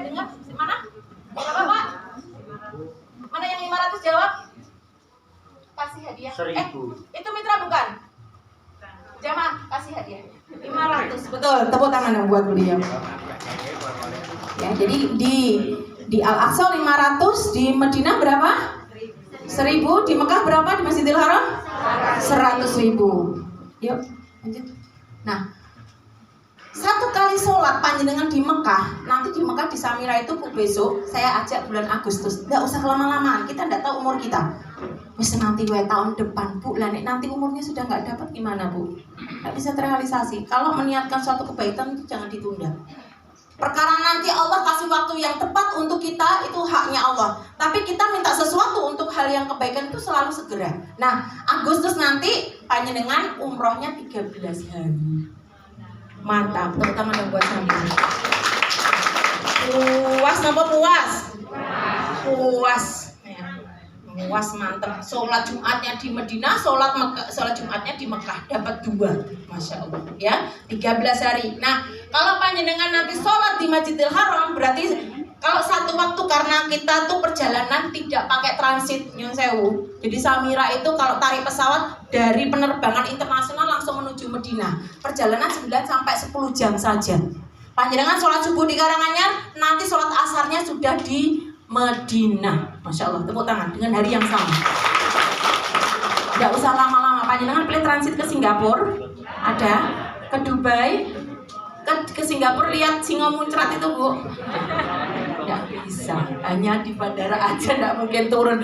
yang dengar? Mana? Berapa Pak? Mana yang 500 jawab? Kasih hadiah. 1000. Itu mitra bukan? Jamaah kasih hadiah 500. Betul, tepuk tangan yang buat beliau. Ya, jadi di Al-Aqsa 500, di Madinah berapa? 1000, di Mekah berapa di Masjidil Haram? 100.000. Yuk, lanjut. Nah, satu kali sholat panjenengan di Mekah, nanti di Mekah di Samira itu Bu besok saya ajak bulan Agustus. Nggak usah lama-lamaan, kita nggak tahu umur kita. Wes nanti tahun depan Bu, lah nanti umurnya sudah nggak dapat gimana Bu? Nggak bisa terrealisasi. Kalau meniatkan suatu kebaikan itu jangan ditunda. Perkara nanti Allah kasih waktu yang tepat untuk kita, itu haknya Allah. Tapi kita minta sesuatu untuk hal yang kebaikan itu selalu segera. Nah, Agustus nanti panjenengan umrohnya 13 hari. Mantap, tepuk tangan yang buat saya. Puas napa puas? Puas. Puas mantap. Sholat Jumatnya di Madinah, sholat Jumatnya di Mekah, dapat 2, masya Allah ya, 13 hari. Nah, kalau panjenengan nanti sholat di Masjidil Haram, berarti kalau satu waktu karena kita tuh perjalanan tidak pakai transit Nyun Sewu. Jadi Samira itu kalau tarik pesawat dari penerbangan internasional langsung menuju Madinah, perjalanan 9 sampai 10 jam saja. Panjenengan sholat subuh di Karanganyar, nanti sholat asarnya sudah di Madinah, masya Allah, tepuk tangan dengan hari yang sama. Tidak usah lama-lama. Panjenengan pilih transit ke Singapura, ada ke Dubai, ke Singapura lihat singo muncrat itu Bu. Tidak bisa, hanya di bandara aja, tidak mungkin turun.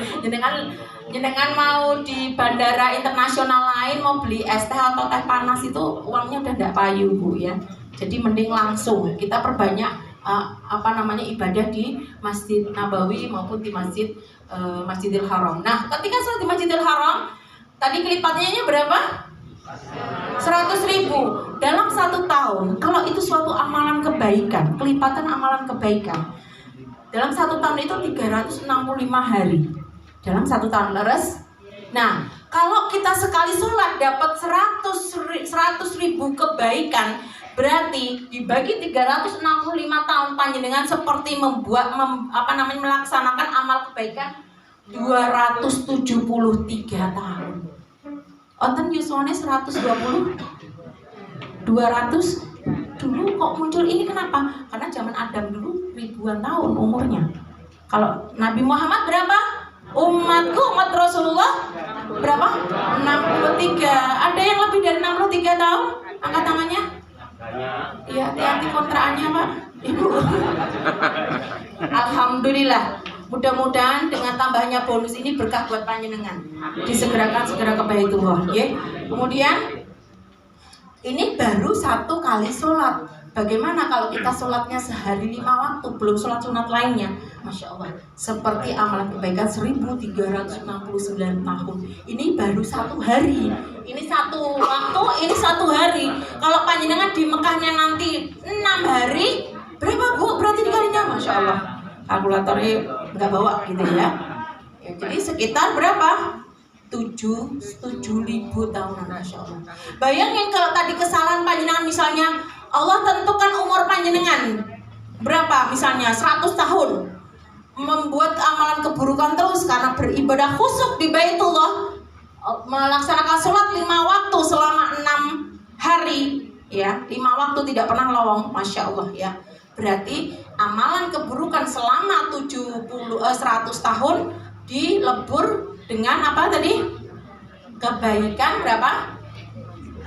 Jenengan mau di bandara internasional lain mau beli es teh atau teh panas itu uangnya udah tidak payu Bu ya. Jadi mending langsung kita perbanyak ibadah di Masjid Nabawi maupun di Masjidil Haram. Nah, ketika sholat di Masjidil Haram, tadi kelipatnya berapa? 100.000 dalam 1 tahun. Kalau itu suatu amalan kebaikan, kelipatan amalan kebaikan, dalam 1 tahun itu 365 hari. Dalam 1 tahun, leres? Nah, kalau kita sekali sholat dapat 100.000 kebaikan, berarti dibagi 365 tahun panjenengan seperti melaksanakan amal kebaikan 273 tahun. Onten yuswane 120, 200 dulu kok muncul ini kenapa? Karena zaman Adam dulu ribuan tahun umurnya. Kalau Nabi Muhammad berapa? Umat Rasulullah berapa? 63. Ada yang lebih dari 63 tahun? Angkat tangannya. Iya, hati-hati kontraannya Pak Ibu. Alhamdulillah. Mudah-mudahan dengan tambahnya bonus ini berkah buat panjenengan. Disegerakan segera ke Baitullah, ya. Kemudian ini baru 1 kali sholat. Bagaimana kalau kita sholatnya sehari 5 waktu, belum sholat sunat lainnya? Masya Allah, seperti amalan kebaikan 1369 tahun. Ini baru 1 hari. Ini 1 waktu, ini 1 hari. Kalau panjenengan di Mekahnya nanti 6 hari, berapa Bu? Berarti dikalinya, Masya Allah. Kalkulatornya nggak bawa gitu ya. Jadi sekitar berapa? 7.000 tahunan, Masya Allah. Bayangin kalau tadi kesalahan panjenengan misalnya Allah tentukan umur panjenengan berapa, misalnya 100 tahun, membuat amalan keburukan terus karena beribadah khusyuk di Baitullah, melaksanakan sholat 5 waktu selama 6 hari, ya, 5 waktu tidak pernah lowong, Masya Allah ya. Berarti amalan keburukan selama 100 tahun dilebur dengan apa tadi? Kebaikan berapa?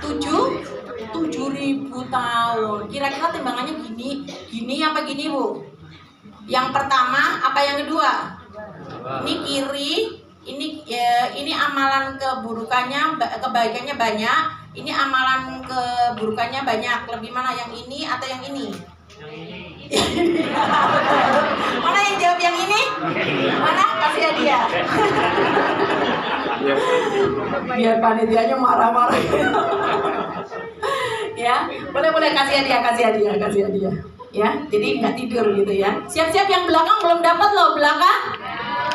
7.000 tahun. Kira-kira timbangannya gini apa gini Bu? Yang pertama apa yang kedua? Ini kiri, ini amalan keburukannya, kebaikannya banyak. Ini amalan keburukannya banyak. Lebih mana yang ini atau yang ini? Mana yang jawab yang ini? Mana? Kasih hadiah. Biar panitianya marah-marah. Ya, boleh kasih hadiah. Ya, jadi nggak tidur gitu ya. Siap-siap yang belakang belum dapat loh, belakang.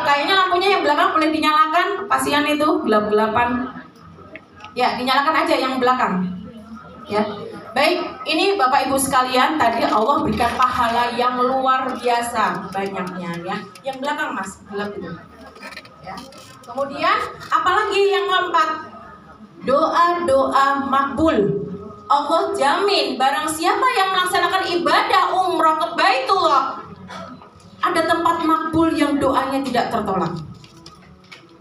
Kayaknya lampunya yang belakang boleh dinyalakan. Kasihan itu gelap-gelapan. Ya, dinyalakan aja yang belakang. Ya. Baik, ini Bapak Ibu sekalian, tadi Allah berikan pahala yang luar biasa banyaknya ya. Yang belakang Mas, gelap itu. Ya. Kemudian apalagi yang keempat? Doa-doa makbul. Allah jamin barang siapa yang melaksanakan ibadah umroh ke Baitullah, ada tempat makbul yang doanya tidak tertolak.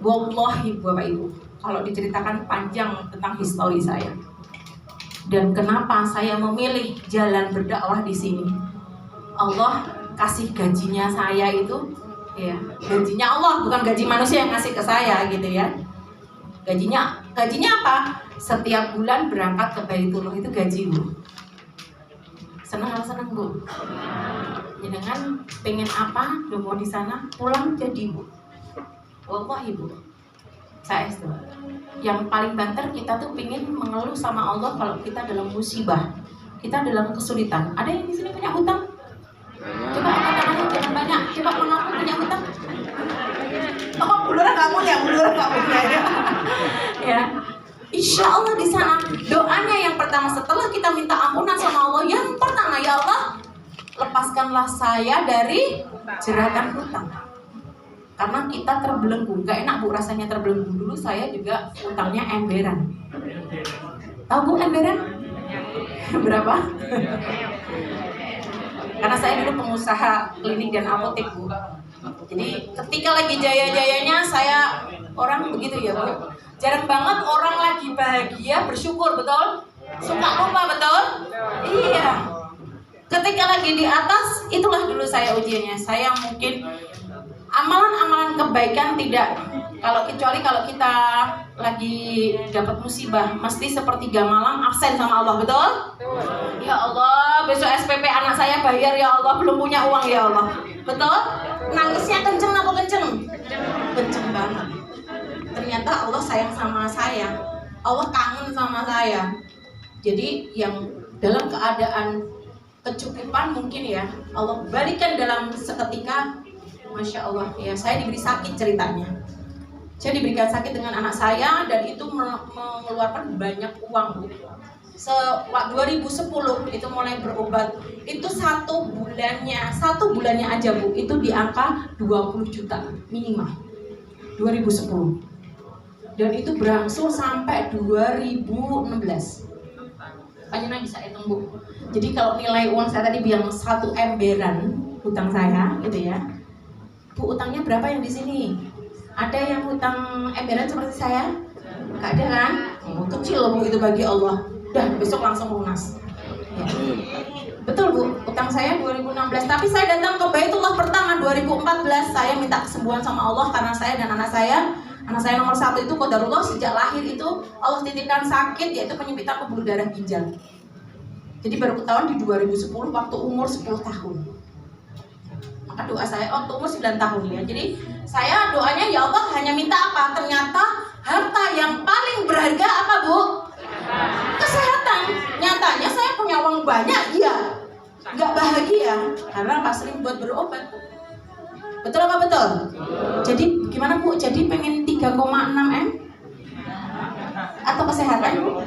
Wallahi Bapak Ibu, kalau diceritakan panjang tentang histori saya dan kenapa saya memilih jalan berdakwah di sini. Allah kasih gajinya saya itu, ya gajinya Allah, bukan gaji manusia yang ngasih ke saya gitu ya. Gajinya apa? Setiap bulan berangkat ke Baitullah itu gaji Bu. Senang atau senang Bu? Dengan pengen apa? Mau di sana pulang jadi Bu. Wallahi Bu, saya itu yang paling banter kita tuh pengen mengeluh sama Allah kalau kita dalam musibah, kita dalam kesulitan. Ada yang di sini punya hutang? Coba angkat tangannya, jangan banyak. Coba mengaku punya hutang. Oh, beneran nggak punya ya. Insya Allah di sana doanya yang pertama setelah kita minta ampunan sama Allah, yang pertama ya Allah, lepaskanlah saya dari jeratan hutang. Karena kita terbelenggu, gak enak Bu rasanya terbelenggu. Dulu saya juga utangnya emberan. Tahu Bu emberan? Berapa? Karena saya dulu pengusaha klinik dan apotek Bu. Jadi ketika lagi jaya-jayanya saya, orang begitu ya Bu, jarang banget orang lagi bahagia bersyukur, betul? Suka lupa, betul? Iya. Ketika lagi di atas, itulah dulu saya ujiannya. Saya mungkin amalan-amalan kebaikan tidak, kecuali kalau kita lagi dapat musibah, mesti sepertiga malam absen sama Allah, betul? Ya Allah, besok SPP anak saya bayar ya Allah, belum punya uang ya Allah, betul? Nangisnya kenceng apa kenceng? Kenceng banget. Ternyata Allah sayang sama saya, Allah kangen sama saya. Jadi yang dalam keadaan kecukupan mungkin ya, Allah balikan dalam seketika. Masya Allah ya, saya diberi sakit ceritanya. Saya diberikan sakit dengan anak saya dan itu mengeluarkan banyak uang Bu. 2010 itu mulai berobat, itu satu bulannya aja Bu, itu di angka 20 juta minimal 2010. Dan itu berlangsung sampai 2016. Panjenengan bisa hitung Bu. Jadi kalau nilai uang saya tadi bilang 1 emberan hutang saya gitu ya. Bu, utangnya berapa yang di sini? Ada yang hutang emberan seperti saya? Gak ada kan? Kecil loh Bu itu bagi Allah. Udah besok langsung lunas. Ya. Betul Bu, utang saya 2016. Tapi saya datang ke Baitullah pertama 2014. Saya minta kesembuhan sama Allah karena saya dan anak saya nomor 1 itu qadarullah, sejak lahir itu Allah titipkan sakit, yaitu penyempitan pembuluh darah ginjal. Jadi baru ketahuan di 2010 waktu umur 10 tahun. Maka doa saya waktu umur 9 tahun ya. Jadi saya doanya ya Allah hanya minta apa? Ternyata harta yang paling berharga apa Bu? Kesehatan. Nyatanya saya punya uang banyak, iya. Gak bahagia karena pas sering buat berobat. Betul apa betul? Jadi gimana Bu? Jadi pengen 3,6 M? Atau kesehatan Bu?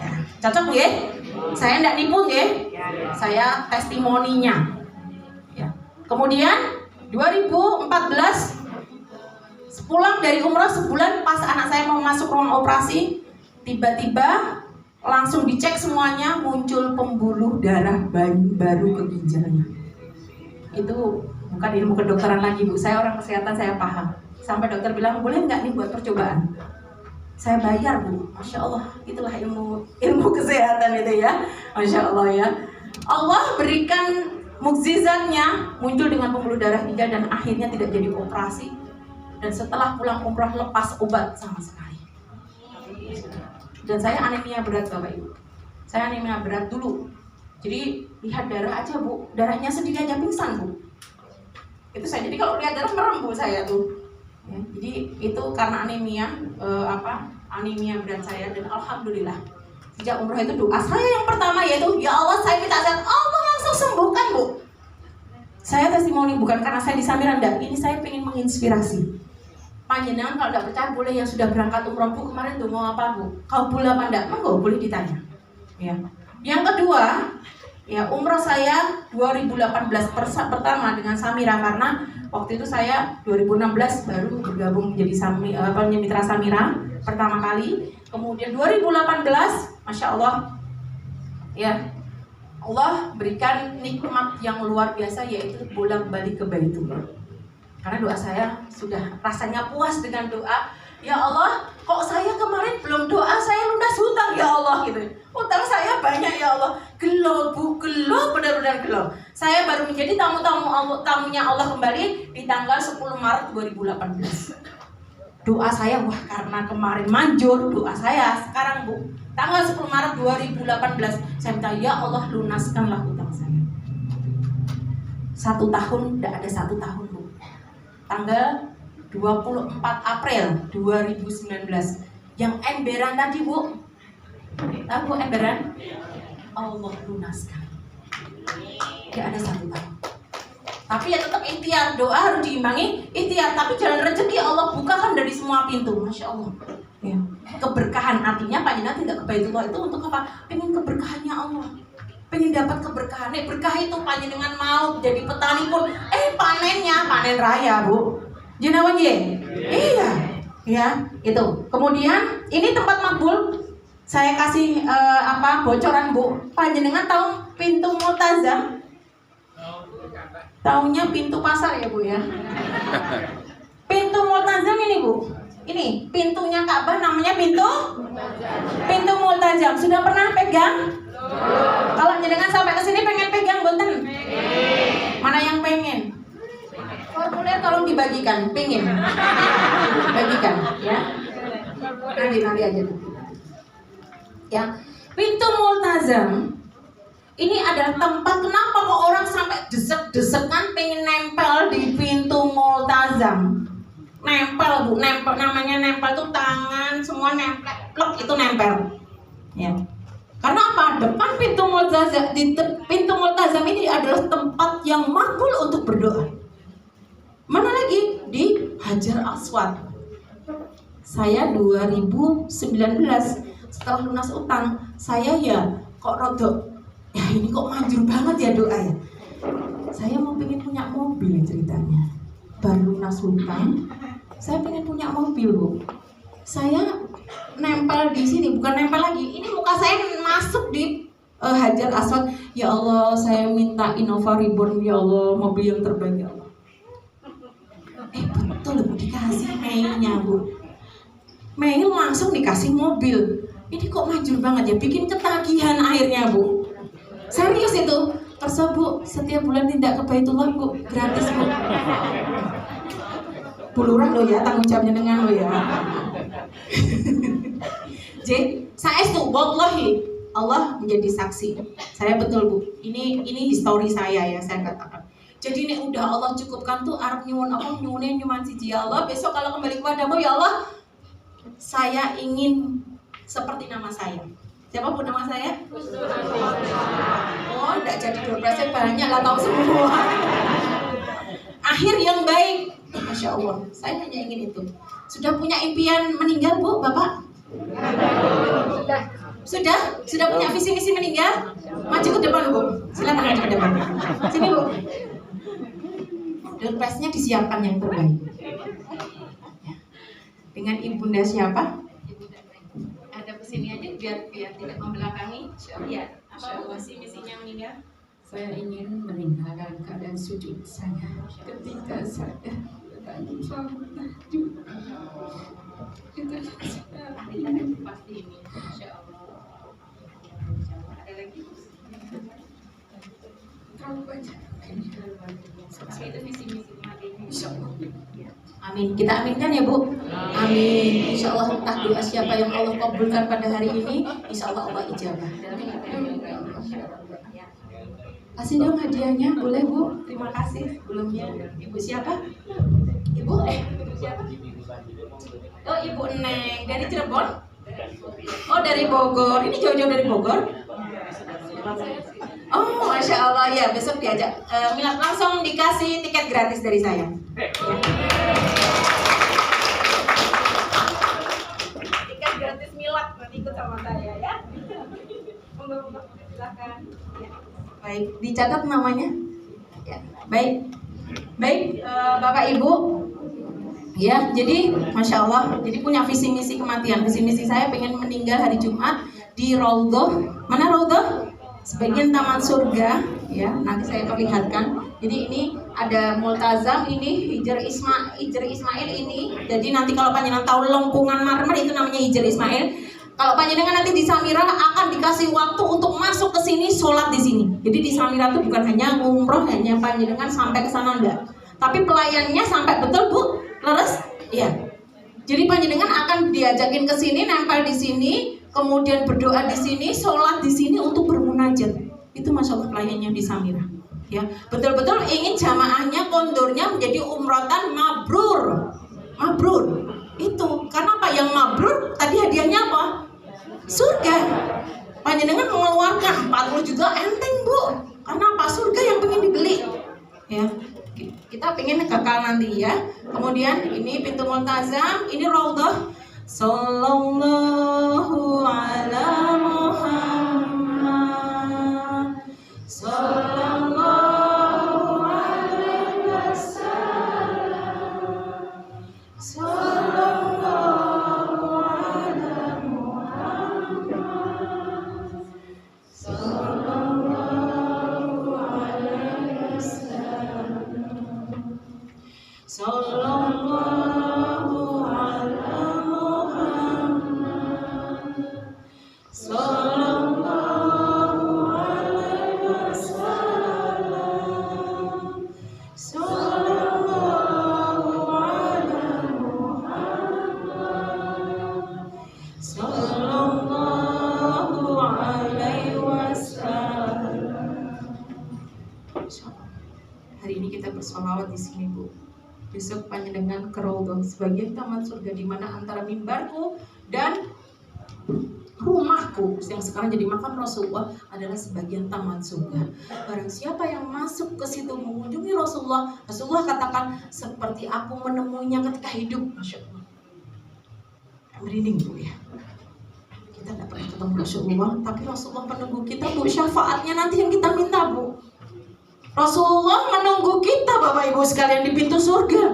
Ya, cocok ya? Saya enggak nipu ya? Saya testimoninya. Ya. Kemudian 2014 pulang dari umrah sebulan, pas anak saya mau masuk ruang operasi, tiba-tiba langsung dicek semuanya, muncul pembuluh darah baru ke ginjalnya. Itu bukan ilmu kedokteran lagi Bu, saya orang kesehatan, saya paham. Sampai dokter bilang boleh nggak nih buat percobaan. Saya bayar Bu, Masya Allah, itulah ilmu kesehatan itu ya, Masya Allah ya. Allah berikan mukjizatnya, muncul dengan pembuluh darah ginjal dan akhirnya tidak jadi operasi. Dan setelah pulang umrah lepas obat sama sekali. Dan saya anemia berat Bapak Ibu. Saya anemia berat dulu. Jadi lihat darah aja Bu, darahnya sedikit aja pingsan Bu. Itu saya, jadi kalau lihat darah merem Bu saya tuh. Ya, jadi itu karena anemia anemia berat saya, dan alhamdulillah sejak umrah itu doa saya yang pertama yaitu ya Allah saya minta sehat, Allah langsung sembuhkan Bu. Saya testimoni bukan karena saya di sambilan, ini saya pengen menginspirasi. Panjenengan kalau tidak percaya boleh yang sudah berangkat umroh, Bu, kemarin tuh mau apa, Bu? Kabul apa enggak? Monggo boleh ditanya. Ya. Yang kedua, ya umroh saya 2018 pertama dengan Samira, karena waktu itu saya 2016 baru bergabung menjadi mitra Samira pertama kali. Kemudian 2018, Masya Allah, ya Allah berikan nikmat yang luar biasa, yaitu bolak-balik ke Baitullah. Karena doa saya sudah rasanya puas dengan doa, ya Allah, kok saya kemarin belum doa, saya lunas hutang ya Allah gitu. Hutang saya banyak ya Allah. Gelo, Bu, gelo, benar-benar gelo. Saya baru menjadi tamunya Allah kembali di tanggal 10 Maret 2018. Doa saya, wah karena kemarin manjur, doa saya sekarang, Bu, tanggal 10 Maret 2018, saya minta, ya Allah lunaskanlah hutang saya. 1 tahun, tidak ada 1 tahun, Bu. Tanggal 24 April 2019. Yang emberan tadi, Bu, tahu Bu emberan? Allah lunaskan. Tidak ada 1 tahun. Tapi ya tetap ikhtiar, doa harus diimbangi ikhtiar. Tapi jalan rezeki Allah bukakan dari semua pintu, Masya Allah. Ya. Keberkahan artinya panjenengan tidak ke Baitullah itu untuk apa? Pengen keberkahannya Allah, pengen dapat keberkahan. Berkah itu panjenengan mau jadi petani pun, panennya panen raya, Bu. Jenawan ye? Iya, ya itu. Kemudian ini tempat makbul. Saya kasih bocoran, Bu. Panjenengan tahu pintu Multazam? Taunya pintu pasar ya, Bu ya. Pintu Multazam ini, Bu. Ini pintunya Ka'bah, namanya pintu Multazam. Sudah pernah pegang? Kalau jenengan sampai ke sini pengen pegang, boten? Mana yang pengen? Formulir tolong dibagikan, pengen. Bagikan, ya. Nanti aja. Ya, pintu Multazam ini adalah tempat, kenapa kok orang sampai desek-desekan pengen nempel di pintu Multazam. Nempel, Bu, nempel, namanya nempel tuh tangan semua nempel, plek itu nempel. Ya. Karena apa? Depan pintu Multazam ini adalah tempat yang makbul untuk berdoa. Mana lagi? Di Hajar Aswad. Saya 2019 setelah lunas utang, saya ya kok rodok, ya ini kok manjur banget ya doa ya. Saya mau pengen punya mobil ceritanya. Baru lunas utang, saya pengen punya mobil, Bu. Saya nempel di sini, bukan nempel lagi. Ini muka saya masuk di Hajar Aswad. Ya Allah, saya minta Innova Reborn, ya Allah, mobil yang terbaik ya Allah. Betul, Bu, dikasih mailnya, Bu. Mail langsung dikasih mobil. Ini kok manjur banget ya, bikin ketagihan akhirnya, Bu. Serius itu. Kerso, Bu, setiap bulan tidak ke Baitullah, Bu, gratis, Bu. Bu Lurah lo ya, tanggung jawabnya dengan lo ya. Jadi, saya itu wallahi Allah menjadi saksi. Saya betul, Bu. Ini histori saya ya, saya katakan. Jadi ini udah Allah cukupkan tuh, arep nyuwun apa, nyuwunin nyuman siji ya Allah. Besok kalau kembali kepadamu ya Allah, saya ingin seperti nama saya. Siapa Bu nama saya? Oh, enggak jadi 12, banyak lah, tahu semua. Akhir yang baik. Masya Allah, saya hanya ingin itu. Sudah punya impian meninggal, Bu, Bapak? Sudah punya visi misi meninggal? Maju ke depan, Bu. Silakan maju ke depan. Sini, Bu. Dompetnya disiapkan yang terbaik. Dengan ibunda siapa? Ada kesini aja biar tidak membelakangi. Iya. Apa visi misinya meninggal? Saya ingin meninggalkan keadaan sujud saya ketika saya bertanya selamat tahajud. Itu Pasti ini, Masya Allah. Ada lagi? kalau baca Itu visi-misi hatinya. Insya Allah. Amin. Kita aminkan ya, Bu. Amin. Insya Allah entah doa siapa yang Allah kabulkan pada hari ini, Insya Allah Allah ijabah. Kasih dong hadiahnya, boleh, Bu? Terima kasih sebelumnya. Ibu siapa? Ibu siapa? Oh, Ibu Neng dari Cirebon. Oh, dari Bogor. Ini jauh-jauh dari Bogor. Oh, Masya Allah ya, besok diajak langsung dikasih tiket gratis dari saya. ikut sama saya ya. Monggo silakan. Ya. Baik, dicatat namanya. Ya, baik. Baik, Bapak Ibu. Ya, jadi Masya Allah, jadi punya visi misi kematian. Visi misi saya pengen meninggal hari Jumat di Raudhah. Mana Raudhah? Sebagian taman surga. Ya, nanti saya perlihatkan. Jadi ini ada multazam, ini Hijr Ismail ini. Jadi nanti kalau panjenengan tahu lengkungan marmer itu namanya Hijr Ismail. Kalau panjenengan nanti di Samira akan dikasih waktu untuk masuk ke sini, sholat di sini. Jadi di Samira itu bukan hanya umroh, hanya panjenengan sampai ke sana enggak. Tapi pelayannya sampai betul Bu, leres? Iya. Jadi panjenengan akan diajakin ke sini, nempel di sini, kemudian berdoa di sini, sholat di sini untuk bermunajat. Itu Masya Allah pelayannya di Samira. Ya, betul-betul ingin jamaahnya kondornya menjadi umrotan mabrur. Mabrur. Itu karena apa? Yang mabrur tadi hadiahnya apa? Surga. Panjenengan mengeluarkan 40 juta enteng Bu. Karena apa? Surga yang pengen dibeli. Ya. Kita pengen kekal nanti ya. Kemudian ini pintu multazam, ini Raudhah. Sallallahu ala Muhammad. Sallallahu alaihi wasallam. Sallallahu ala Muhammad. Sallallahu alaihi wasallam. Sallallahu ala Muhammad. Sallallahu alaihi wasallam. Sallallahu ala Muhammad. Sallallahu alaihi wasallam. Hari ini kita bersolawat di sini Bu. Besok panjenengan ke Raudhah, sebagian taman surga di mana antara mimbarku dan rumahku yang sekarang jadi makam Rasulullah adalah sebagian taman surga. Barang siapa yang masuk ke situ mengunjungi Rasulullah, Rasulullah katakan seperti aku menemuinya ketika hidup. Masya Allah. Merinding Bu ya. Kita tidak pernah ketemu Rasulullah, tapi Rasulullah menunggu kita Bu. Syafaatnya nanti yang kita minta Bu. Rasulullah menunggu kita Bapak Ibu sekalian di pintu surga.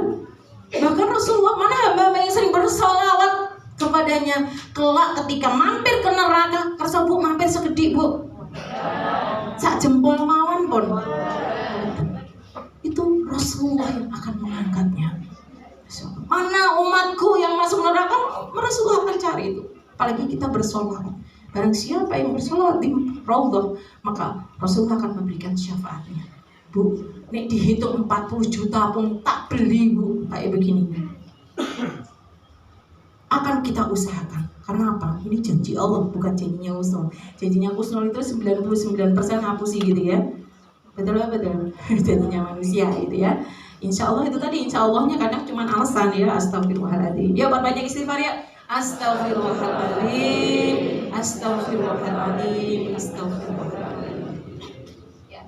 Bahkan Rasulullah, mana hamba-hamba yang sering bersolawat kepadanya, kelak ketika mampir ke neraka, kersa Bu mampir segede Bu, sak jempol mawon pun. Itu Rasulullah yang akan mengangkatnya. Mana umatku yang masuk neraka, Rasulullah akan cari itu. Apalagi kita bersolawat. Barang siapa yang bersolawat di Raudhah, maka Rasulullah akan memberikan syafaatnya. Bu, nek dihitung 40 juta pun tak beli Bu, kayak begini. Akan kita usahakan. Karena apa? Ini janji Allah, bukan janjinya Husnul. Janjinya Husnul itu 99% ngapusi gitu ya. Betul lah betul. Janjinya manusia gitu ya. Insya Allah itu tadi, insya Allahnya kadang cuma alasan ya. Astagfirullahaladzim. Ya buat banyak istighfar ya. Astagfirullahaladzim. Astagfirullahaladzim. Astagfirullahaladzim.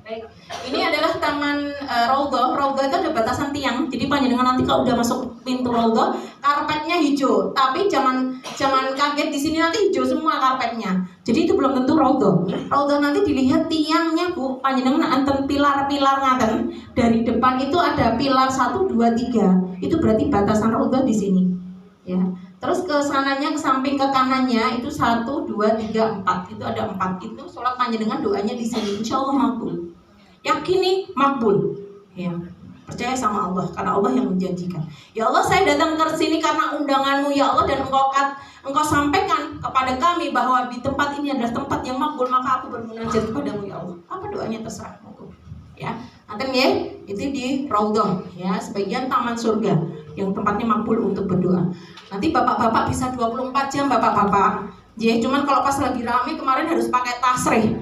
Baik, ini adalah taman Raudhah. Raudhah itu ada batasan tiang. Jadi panjenengan nanti kalau udah masuk pintu Raudhah, karpetnya hijau. Tapi jangan kaget di sini nanti hijau semua karpetnya. Jadi itu belum tentu Raudhah. Raudhah nanti dilihat tiangnya Bu. Panjenengan enten pilar-pilar ngaten. Dari depan itu ada pilar 1, 2, 3. Itu berarti batasan Raudhah di sini. Ya. Terus ke sananya, ke samping ke kanannya itu 1, 2, 3, 4. Itu ada 4. Itu sholat panjenengan doanya di sini. Insya Allah makbul. Yakini makbul. Ya. Percaya sama Allah karena Allah yang menjanjikan. Ya Allah, saya datang ke sini karena undanganmu ya Allah, dan engkau sampaikan kepada kami bahwa di tempat ini adalah tempat yang makbul, maka aku bermunajat kepadamu ya Allah. Apa doanya terserah aku. Ya. Nanti ya, itu di Raudhah ya, sebagian taman surga yang tempatnya makbul untuk berdoa. Nanti bapak-bapak bisa 24 jam bapak-bapak. Ya, cuman kalau pas lagi rame kemarin harus pakai tasrih.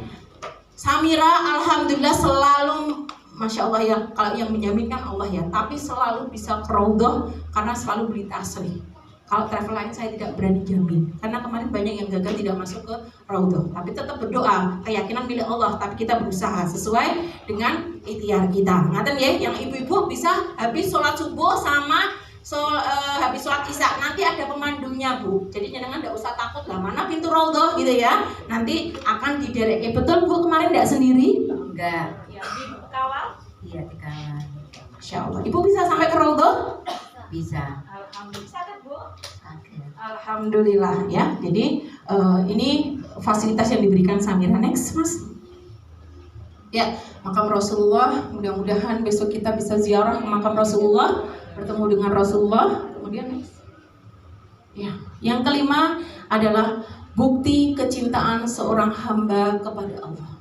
Samira alhamdulillah selalu Masya Allah ya, kalau yang menjaminkan Allah ya, tapi selalu bisa ke Raudhah karena selalu beli tasrih. Kalau travel lain saya tidak berani jamin, karena kemarin banyak yang gagal tidak masuk ke Raudhah. Tapi tetap berdoa, keyakinan milik Allah, tapi kita berusaha sesuai dengan ikhtiar kita. Ngaten ya, yang ibu-ibu bisa habis sholat subuh sama habis sholat isya nanti ada pemandunya Bu. Jadi jenengan nggak usah takut lah mana pintu raudhah gitu ya. Nanti akan diderek. Betul Bu kemarin nggak sendiri? Enggak. Ya, dikawal. Iya dikawal. Masya Allah. Ibu bisa sampai ke raudhah? Bisa. Alhamdulillah. Sakit, Bu? Alhamdulillah ya. Jadi ini fasilitas yang diberikan Samira. Next Mas. Ya, makam Rasulullah. Mudah-mudahan besok kita bisa ziarah ke makam Rasulullah, bertemu dengan Rasulullah. Kemudian ya, yang kelima adalah bukti kecintaan seorang hamba kepada Allah.